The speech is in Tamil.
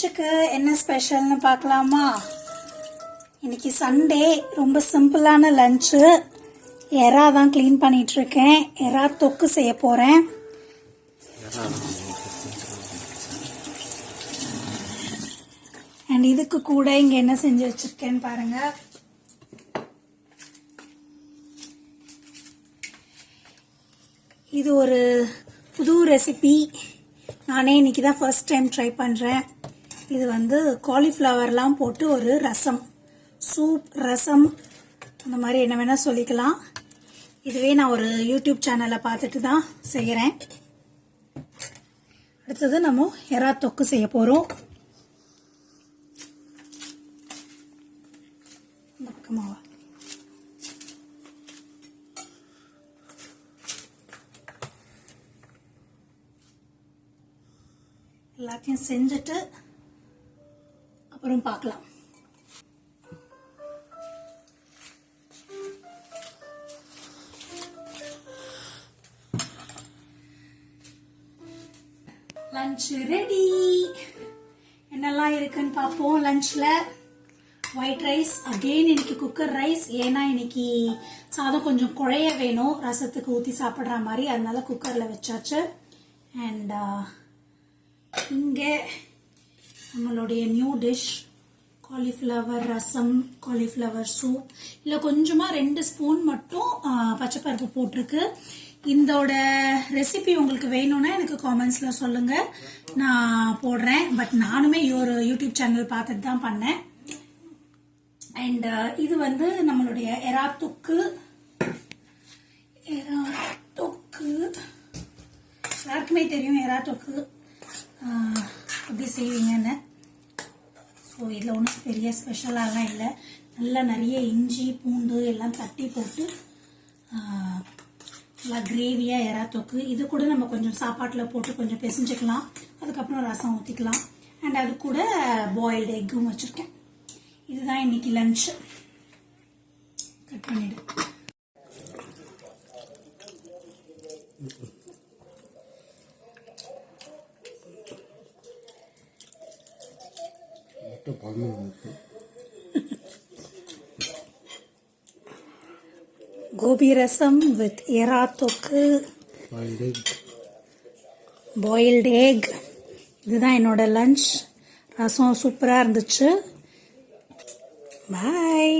லஞ்சுக்கு என்ன ஸ்பெஷல்னு பார்க்கலாமா? இன்னைக்கு சண்டே, ரொம்ப சிம்பிளான லஞ்சு. எறா தான் க்ளீன் பண்ணிட்டு இருக்கேன். எறா தொக்கு செய்ய போறேன். அண்ட் இதுக்கு கூட இங்க என்ன செஞ்சு வச்சிருக்கேன்னு பாருங்க. இது ஒரு புது ரெசிபி. நானே இன்னைக்கு தான் ஃபர்ஸ்ட் டைம் ட்ரை பண்ணுறேன். இது வந்து காலிஃப்ளவர்லாம் போட்டு ஒரு ரசம், சூப், ரசம், அந்த மாதிரி என்ன வேணால் சொல்லிக்கலாம். இதுவே நான் ஒரு யூடியூப் சேனலை பார்த்துட்டு தான் செய்கிறேன். அடுத்தது நம்ம எறா தொக்கு செய்ய போகிறோம். பக்கமாவா எல்லாத்தையும் செஞ்சுட்டு அப்புறம் பார்க்கலாம். Lunch ready. என்னெல்லாம் இருக்குன்னு பார்ப்போம். லஞ்ச்ல ஒயிட் ரைஸ், அகெயின் இன்னைக்கு குக்கர் ரைஸ். ஏன்னா இன்னைக்கு சாதம் கொஞ்சம் குழைய வேணும் ரசத்துக்கு ஊற்றி சாப்பிட்ற மாதிரி, அதனால குக்கரில் வச்சாச்சு. அண்ட் இங்கே நம்மளுடைய நியூ டிஷ் காலிஃப்ளவர் ரசம், காலிஃப்ளவர் சூப். இல்லை கொஞ்சமாக 2 ஸ்பூன் மட்டும் பச்சைப்பருப்பு போட்டிருக்கு. இதோட ரெசிபி உங்களுக்கு வேணும்னா எனக்கு காமெண்ட்ஸில் சொல்லுங்கள், நான் போடுறேன். பட் நானுமே ஒரு யூடியூப் சேனல் பார்த்துட்டு தான் பண்ணேன். அண்ட் இது வந்து நம்மளுடைய எறா தொக்கு. எல்லாருக்குமே தெரியும் எறா தொக்கு எப்படி செய்வீங்கன்னு. ஸோ இதில் ஒன்றும் பெரிய ஸ்பெஷலாலாம் இல்லை. நல்லா நிறைய இஞ்சி பூண்டு எல்லாம் தட்டி போட்டு நல்லா கிரேவியாக எறா தொக்கு. இது கூட நம்ம கொஞ்சம் சாப்பாட்டில் போட்டு கொஞ்சம் பிசைஞ்சிக்கலாம். அதுக்கப்புறம் ரசம் ஊற்றிக்கலாம். அண்ட் அது கூட பாயில்டு எக்கும் வச்சுருக்கேன். இதுதான் இன்னைக்கு லஞ்ச். கட் பண்ணிடு. கோபி ரசம் வித் எறா தொக்கு, பாயில்டு எக். இதுதான் என்னோட லஞ்ச். ரசம் சூப்பராக இருந்துச்சு. பாய்.